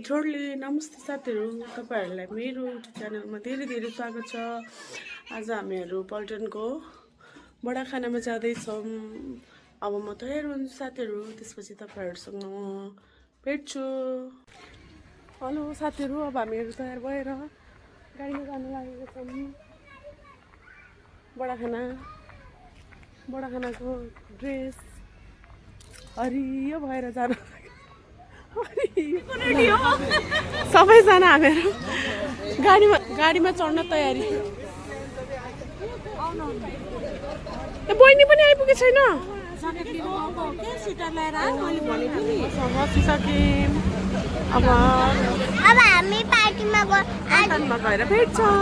जोडले नमस्ते साथीहरू, तपाईहरूलाई मेरो युट्युब च्यानलमा धेरै धेरै स्वागत छ। आज हामीहरू पल्टनको बडा खानामा जाँदैछौँ। अब म तयार हुन्छु साथीहरू, त्यसपछि तपाईँहरूसँग म भेट्छु। हेलो साथीहरू, अब हामीहरू तयार भएर गाडीमा जानु लागेका छौँ। बडा खानाको ड्रेस हरियो भएर जानु सबैजना हामीहरू गाडीमा चढ्न तयारी। बहिनी पनि आइपुगेको छैन। अब हामी पार्टीमा गएर भेट्छौँ।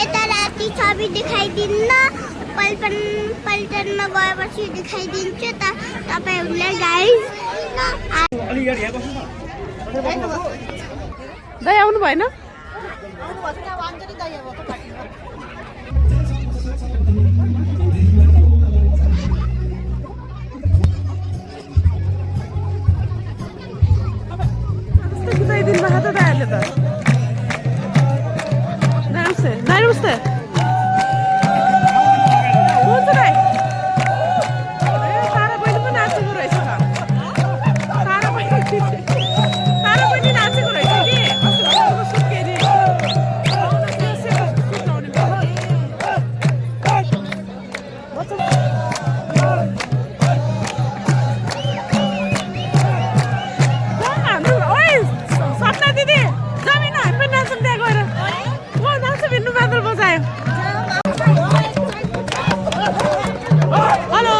यता राति छवि देखाइदिन्न, पल्टनमा गएपछि देखाइदिन्छु त तपाईँहरूलाई गाइस। दाइ आउनु भएन? दिनु भएको त दाइहरूले त। नमस्ते हुन्छ दाइ। तारा बहिनी पनि नाचेको रहेछ त। तारा बहिनी नाचेको रहेछ कि कस्तो सुत्केरी। सपना दिदी जमिन हामी पनि नाच्छौँ त्यहाँ गएर। नाच्छ भिन्नु बादल बजायो। हेलो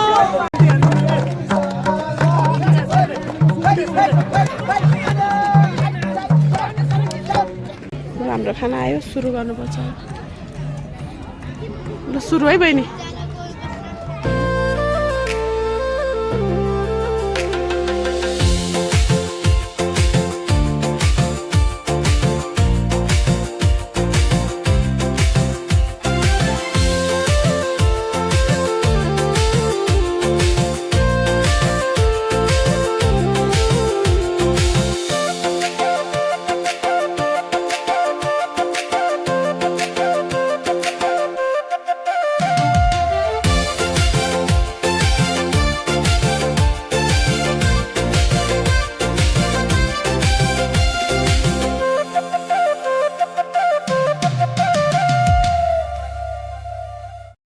हाम्रो खाना आयो, सुरु गर्नुपर्छ। ल सुरु है बहिनी।